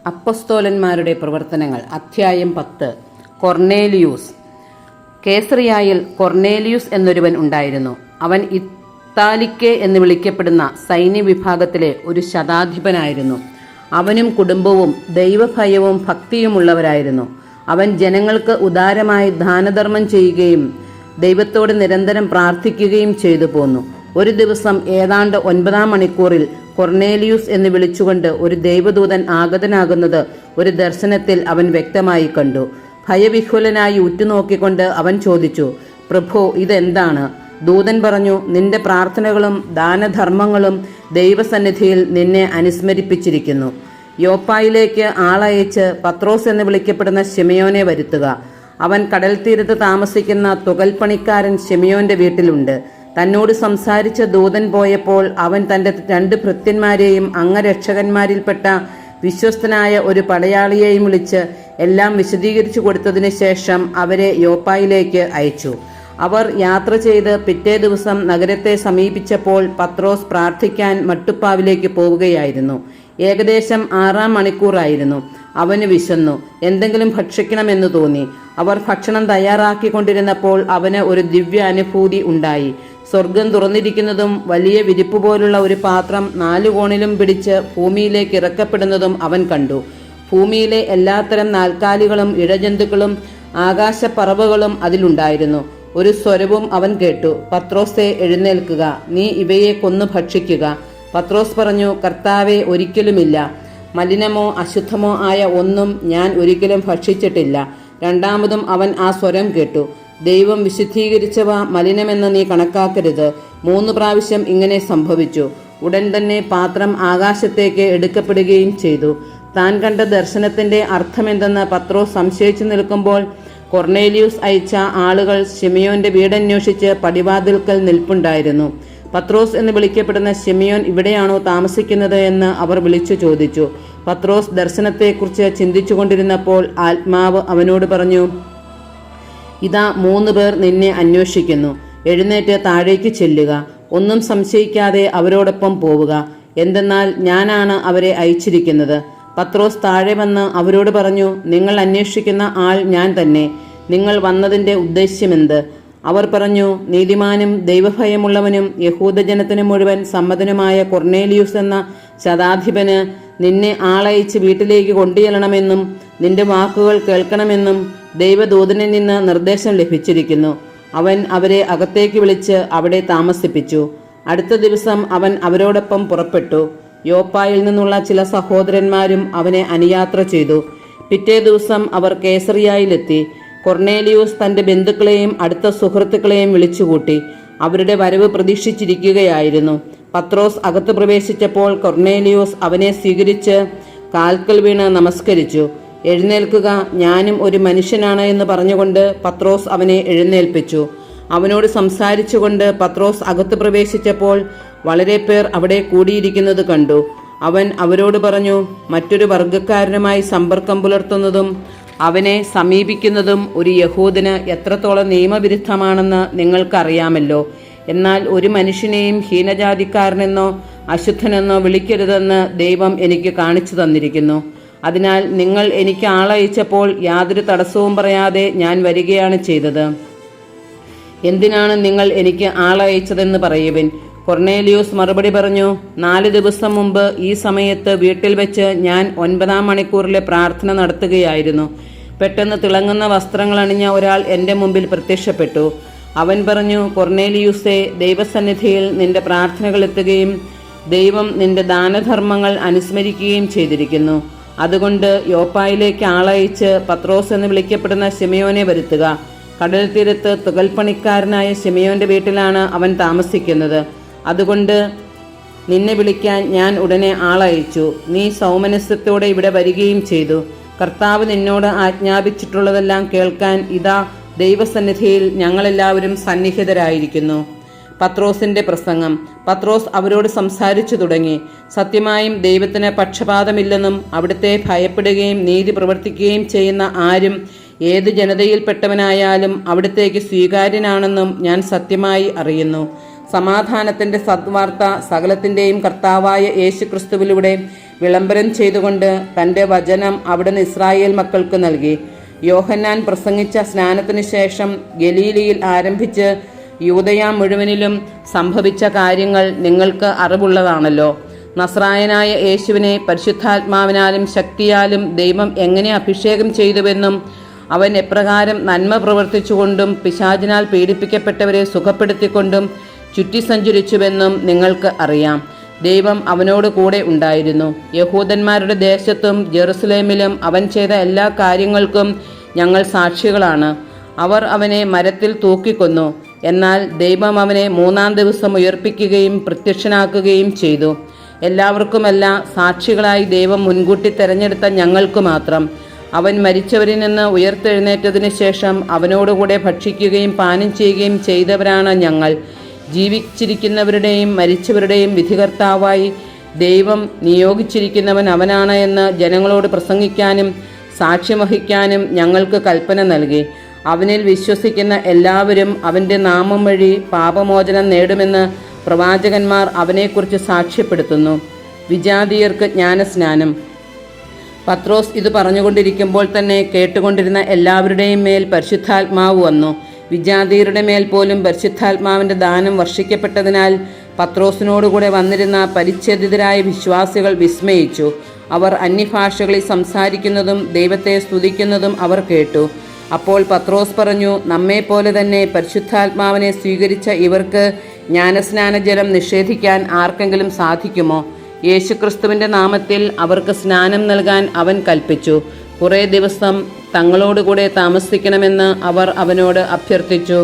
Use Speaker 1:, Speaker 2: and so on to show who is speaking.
Speaker 1: അപ്പസ്തോലന്മാരുടെ പ്രവർത്തനങ്ങൾ അധ്യായം 10. കൊർണേലിയൂസ്. കേസറിയായിൽ കൊർണേലിയൂസ് എന്നൊരുവൻ ഉണ്ടായിരുന്നു. അവൻ ഇത്താലിക്കെ എന്ന് വിളിക്കപ്പെടുന്ന സൈന്യവിഭാഗത്തിലെ ഒരു ശതാധിപനായിരുന്നു. അവനും കുടുംബവും ദൈവഭയവും ഭക്തിയുമുള്ളവരായിരുന്നു. അവൻ ജനങ്ങൾക്ക് ഉദാരമായി ദാനധർമ്മം ചെയ്യുകയും ദൈവത്തോട് നിരന്തരം പ്രാർത്ഥിക്കുകയും ചെയ്തു പോന്നു. ഒരു ദിവസം ഏതാണ്ട് 9-ാം മണിക്കൂറിൽ കൊർണേലിയൂസ് എന്ന് വിളിച്ചുകൊണ്ട് ഒരു ദൈവദൂതൻ ആഗതനാകുന്നത് ഒരു ദർശനത്തിൽ അവൻ വ്യക്തമായി കണ്ടു. ഭയവിഹ്വലനായി ഉറ്റുനോക്കിക്കൊണ്ട് അവൻ ചോദിച്ചു, പ്രഭോ, ഇതെന്താണ്? ദൂതൻ പറഞ്ഞു, നിന്റെ പ്രാർത്ഥനകളും ദാനധർമ്മങ്ങളും ദൈവസന്നിധിയിൽ നിന്നെ അനുസ്മരിപ്പിച്ചിരിക്കുന്നു. യോപ്പായിലേക്ക് ആളയച്ച് പത്രോസ് എന്ന് വിളിക്കപ്പെടുന്ന ശിമയോനെ വരുത്തുക. അവൻ കടൽ തീരത്ത് താമസിക്കുന്ന തുകൽപ്പണിക്കാരൻ ശിമയോന്റെ വീട്ടിലുണ്ട്. തന്നോട് സംസാരിച്ച ദൂതൻ പോയപ്പോൾ അവൻ തൻ്റെ 2 ഭൃത്യന്മാരെയും അംഗരക്ഷകന്മാരിൽപ്പെട്ട വിശ്വസ്തനായ ഒരു പടയാളിയെയും വിളിച്ച് എല്ലാം വിശദീകരിച്ചു കൊടുത്തതിന് ശേഷം അവരെ യോപ്പായിലേക്ക് അയച്ചു. അവർ യാത്ര ചെയ്ത് പിറ്റേ ദിവസം നഗരത്തെ സമീപിച്ചപ്പോൾ പത്രോസ് പ്രാർത്ഥിക്കാൻ മട്ടുപ്പാവിലേക്ക് പോവുകയായിരുന്നു. ഏകദേശം 6-ാം മണിക്കൂറായിരുന്നു. അവന് വിശന്നു. എന്തെങ്കിലും ഭക്ഷിക്കണമെന്ന് തോന്നി. അവർ ഭക്ഷണം തയ്യാറാക്കിക്കൊണ്ടിരുന്നപ്പോൾ അവന് ഒരു ദിവ്യ അനുഭൂതി ഉണ്ടായി. സ്വർഗം തുറന്നിരിക്കുന്നതും വലിയ വിരിപ്പ് പോലുള്ള ഒരു പാത്രം 4 കോണിലും പിടിച്ച് ഭൂമിയിലേക്ക് ഇറക്കപ്പെടുന്നതും അവൻ കണ്ടു. ഭൂമിയിലെ എല്ലാത്തരം നാൽക്കാലികളും ഇഴജന്തുക്കളും ആകാശപ്പറവകളും അതിലുണ്ടായിരുന്നു. ഒരു സ്വരവും അവൻ കേട്ടു, പത്രോസേ, എഴുന്നേൽക്കുക, നീ ഇവയെ കൊന്നു ഭക്ഷിക്കുക. പത്രോസ് പറഞ്ഞു, കർത്താവേ, ഒരിക്കലുമില്ല. മലിനമോ അശുദ്ധമോ ആയ ഒന്നും ഞാൻ ഒരിക്കലും ഭക്ഷിച്ചിട്ടില്ല. രണ്ടാമതും അവൻ ആ സ്വരം കേട്ടു, ദൈവം വിശുദ്ധീകരിച്ചവ മലിനമെന്ന് നീ കണക്കാക്കരുത്. 3 പ്രാവശ്യം ഇങ്ങനെ സംഭവിച്ചു. ഉടൻ തന്നെ പാത്രം ആകാശത്തേക്ക് എടുക്കപ്പെടുകയും ചെയ്തു. താൻ കണ്ട ദർശനത്തിന്റെ അർത്ഥമെന്തെന്ന് പത്രോസ് സംശയിച്ചു നിൽക്കുമ്പോൾ കൊർണേലിയൂസ് അയച്ച ആളുകൾ ശിമയോന്റെ വീടന്വേഷിച്ച് പടിവാതിൽക്കൽ നിൽപ്പുണ്ടായിരുന്നു. പത്രോസ് എന്ന് വിളിക്കപ്പെടുന്ന ശിമയോൻ ഇവിടെയാണോ താമസിക്കുന്നത് എന്ന് അവർ വിളിച്ചു ചോദിച്ചു. പത്രോസ് ദർശനത്തെക്കുറിച്ച് ചിന്തിച്ചുകൊണ്ടിരുന്നപ്പോൾ ആത്മാവ് അവനോട് പറഞ്ഞു, ഇതാ 3 പേർ നിന്നെ അന്വേഷിക്കുന്നു. എഴുന്നേറ്റ് താഴേക്ക് ചെല്ലുക. ഒന്നും സംശയിക്കാതെ അവരോടൊപ്പം പോവുക. എന്തെന്നാൽ ഞാനാണ് അവരെ അയച്ചിരിക്കുന്നത്. പത്രോസ് താഴെ വന്ന് അവരോട് പറഞ്ഞു, നിങ്ങൾ അന്വേഷിക്കുന്ന ആൾ ഞാൻ തന്നെ. നിങ്ങൾ വന്നതിൻ്റെ ഉദ്ദേശ്യമെന്ത്? അവർ പറഞ്ഞു, നീതിമാനും ദൈവഭയമുള്ളവനും യഹൂദജനത്തിന് മുഴുവൻ സമ്മതനുമായ കൊർണേലിയൂസ് എന്ന ശതാധിപന് നിന്നെ ആളയച്ച് വീട്ടിലേക്ക് കൊണ്ടുചെല്ലണമെന്നും നിന്റെ വാക്കുകൾ കേൾക്കണമെന്നും ദൈവദൂതനിൽ നിന്ന് നിർദ്ദേശം ലഭിച്ചിരിക്കുന്നു. അവൻ അവരെ അകത്തേക്ക് വിളിച്ച് അവിടെ താമസിപ്പിച്ചു. അടുത്ത ദിവസം അവൻ അവരോടൊപ്പം പുറപ്പെട്ടു. യോപ്പായിൽ നിന്നുള്ള ചില സഹോദരന്മാരും അവനെ അനുയാത്ര ചെയ്തു. പിറ്റേ ദിവസം അവർ കേസറിയായിലെത്തി. കൊർണേലിയൂസ് തൻ്റെ ബന്ധുക്കളെയും അടുത്ത സുഹൃത്തുക്കളെയും വിളിച്ചുകൂട്ടി. അവരുടെ വരവ് പ്രതീക്ഷിച്ചിരിക്കുകയായിരുന്നു. പത്രോസ് അകത്ത് പ്രവേശിച്ചപ്പോൾ കൊർണേലിയൂസ് അവനെ സ്വീകരിച്ച് കാൽക്കൽ വീണ് നമസ്കരിച്ചു. എഴുന്നേൽക്കുക, ഞാനും ഒരു മനുഷ്യനാണ് എന്ന് പറഞ്ഞുകൊണ്ട് പത്രോസ് അവനെ എഴുന്നേൽപ്പിച്ചു. അവനോട് സംസാരിച്ചുകൊണ്ട് പത്രോസ് അകത്ത് പ്രവേശിച്ചപ്പോൾ വളരെ പേർ അവിടെ കൂടിയിരിക്കുന്നത് കണ്ടു. അവൻ അവരോട് പറഞ്ഞു, മറ്റൊരു വർഗക്കാരനുമായി സമ്പർക്കം പുലർത്തുന്നതും അവനെ സമീപിക്കുന്നതും ഒരു യഹൂദന് എത്രത്തോളം നിയമവിരുദ്ധമാണെന്ന് നിങ്ങൾക്കറിയാമല്ലോ. എന്നാൽ ഒരു മനുഷ്യനെയും ഹീനജാതിക്കാരനെന്നോ അശുദ്ധനെന്നോ വിളിക്കരുതെന്ന് ദൈവം എനിക്ക് കാണിച്ചു തന്നിരിക്കുന്നു. അതിനാൽ നിങ്ങൾ എനിക്ക് ആളയച്ചപ്പോൾ യാതൊരു തടസ്സവും പറയാതെ ഞാൻ വരികയാണ് ചെയ്തത്. എന്തിനാണ് നിങ്ങൾ എനിക്ക് ആളയച്ചതെന്ന് പറയുവിൻ. കൊർണേലിയൂസ് മറുപടി പറഞ്ഞു, 4 ദിവസം മുമ്പ് ഈ സമയത്ത് വീട്ടിൽ വെച്ച് ഞാൻ 9-ാം മണിക്കൂറിലെ പ്രാർത്ഥന നടത്തുകയായിരുന്നു. പെട്ടെന്ന് തിളങ്ങുന്ന വസ്ത്രങ്ങൾ അണിഞ്ഞ ഒരാൾ എൻ്റെ മുമ്പിൽ പ്രത്യക്ഷപ്പെട്ടു. അവൻ പറഞ്ഞു, കൊർണേലിയൂസേ, ദൈവസന്നിധിയിൽ നിന്റെ പ്രാർത്ഥനകൾ എത്തുകയും ദൈവം നിന്റെ ദാനധർമ്മങ്ങൾ അനുസ്മരിക്കുകയും ചെയ്തിരിക്കുന്നു. അതുകൊണ്ട് യോപ്പായിലേക്ക് ആളയച്ച് പത്രോസ് എന്ന് വിളിക്കപ്പെടുന്ന ശിമയോനെ വരുത്തുക. കടൽ തീരത്ത് തുകൽപ്പണിക്കാരനായ ശിമയോന്റെ വീട്ടിലാണ് അവൻ താമസിക്കുന്നത്. അതുകൊണ്ട് നിന്നെ വിളിക്കാൻ ഞാൻ ഉടനെ ആളയച്ചു. നീ സൗമനസ്യത്തോടെ ഇവിടെ വരികയും ചെയ്തു. കർത്താവ് നിന്നോട് ആജ്ഞാപിച്ചിട്ടുള്ളതെല്ലാം കേൾക്കാൻ ഇതാ ദൈവസന്നിധിയിൽ ഞങ്ങളെല്ലാവരും സന്നിഹിതരായിരിക്കുന്നു. പത്രോസിന്റെ പ്രസംഗം. പത്രോസ് അവരോട് സംസാരിച്ചു തുടങ്ങി. സത്യമായും ദൈവത്തിന് പക്ഷപാതമില്ലെന്നും അവിടുത്തെ ഭയപ്പെടുകയും നീതി പ്രവർത്തിക്കുകയും ചെയ്യുന്ന ആരും ഏത് ജനതയിൽപ്പെട്ടവനായാലും അവിടത്തേക്ക് സ്വീകാര്യനാണെന്നും ഞാൻ സത്യമായി അറിയുന്നു. സമാധാനത്തിൻ്റെ സദ്വാർത്ത സകലത്തിൻ്റെയും കർത്താവായ യേശുക്രിസ്തുവിലൂടെ വിളംബരം ചെയ്തുകൊണ്ട് തൻ്റെ വചനം അവിടുന്ന് ഇസ്രായേൽ മക്കൾക്ക് നൽകി. യോഹന്നാൻ പ്രസംഗിച്ച സ്നാനത്തിനു ശേഷം ഗലീലയിൽ ആരംഭിച്ച് യൂദയ മുഴുവനിലും സംഭവിച്ച കാര്യങ്ങൾ നിങ്ങൾക്ക് അറിവുള്ളതാണല്ലോ. നസ്രായനായ യേശുവിനെ പരിശുദ്ധാത്മാവിനാലും ശക്തിയാലും ദൈവം എങ്ങനെ അഭിഷേകം ചെയ്തുവെന്നും അവൻ എപ്രകാരം നന്മ പ്രവർത്തിച്ചുകൊണ്ടും പിശാചിനാൽ പീഡിപ്പിക്കപ്പെട്ടവരെ സുഖപ്പെടുത്തിക്കൊണ്ടും ചുറ്റി സഞ്ചരിച്ചുവെന്നും നിങ്ങൾക്ക് അറിയാം. ദൈവം അവനോട് കൂടെ ഉണ്ടായിരുന്നു. യഹൂദന്മാരുടെ ദേശത്തും ജെറുസലേമിലും അവൻ ചെയ്ത എല്ലാ കാര്യങ്ങൾക്കും ഞങ്ങൾ സാക്ഷികളാണ്. അവർ അവനെ മരത്തിൽ തൂക്കിക്കൊന്നു. എന്നാൽ ദൈവം അവനെ 3-ാം ദിവസം ഉയർപ്പിക്കുകയും പ്രത്യക്ഷനാക്കുകയും ചെയ്തു. എല്ലാവർക്കുമല്ല, സാക്ഷികളായി ദൈവം മുൻകൂട്ടി തെരഞ്ഞെടുത്ത ഞങ്ങൾക്ക് മാത്രം. അവൻ മരിച്ചവരിൽ നിന്ന് ഉയർത്തെഴുന്നേറ്റതിനു ശേഷം അവനോടുകൂടെ ഭക്ഷിക്കുകയും പാനം ചെയ്യുകയും ചെയ്തവരാണ് ഞങ്ങൾ. ജീവിച്ചിരിക്കുന്നവരുടെയും മരിച്ചവരുടെയും വിധികർത്താവായി ദൈവം നിയോഗിച്ചിരിക്കുന്നവൻ അവനാണ് എന്ന് ജനങ്ങളോട് പ്രസംഗിക്കാനും സാക്ഷ്യം വഹിക്കാനും ഞങ്ങൾക്ക് കൽപ്പന നൽകി. അവനിൽ വിശ്വസിക്കുന്ന എല്ലാവരും അവൻ്റെ നാമം വഴി പാപമോചനം നേടുമെന്ന് പ്രവാചകന്മാർ അവനെക്കുറിച്ച് സാക്ഷ്യപ്പെടുത്തുന്നു. വിജാതീയർക്ക് ജ്ഞാനസ്നാനം. പത്രോസ് ഇത് പറഞ്ഞുകൊണ്ടിരിക്കുമ്പോൾ തന്നെ കേട്ടുകൊണ്ടിരുന്ന എല്ലാവരുടെയും മേൽ പരിശുദ്ധാത്മാവ് വന്നു. വിജാതീയരുടെ മേൽ പോലും പരിശുദ്ധാത്മാവിൻ്റെ ദാനം വർഷിക്കപ്പെട്ടതിനാൽ പത്രോസിനോടുകൂടെ വന്നിരുന്ന പരിച്ഛേദിതരായ വിശ്വാസികൾ വിസ്മയിച്ചു. അവർ അന്യഭാഷകളിൽ സംസാരിക്കുന്നതും ദൈവത്തെ സ്തുതിക്കുന്നതും അവർ കേട്ടു. അപ്പോൾ പത്രോസ് പറഞ്ഞു, നമ്മെപ്പോലെ തന്നെ പരിശുദ്ധാത്മാവിനെ സ്വീകരിച്ച ഇവർക്ക് ജ്ഞാനസ്നാനജലം നിഷേധിക്കാൻ ആർക്കെങ്കിലും സാധിക്കുമോ? യേശുക്രിസ്തുവിൻ്റെ നാമത്തിൽ അവർക്ക് സ്നാനം നൽകാൻ അവൻ കൽപ്പിച്ചു. കുറേ ദിവസം തങ്ങളോടുകൂടെ താമസിക്കണമെന്ന് അവർ അവനോട് അഭ്യർത്ഥിച്ചു.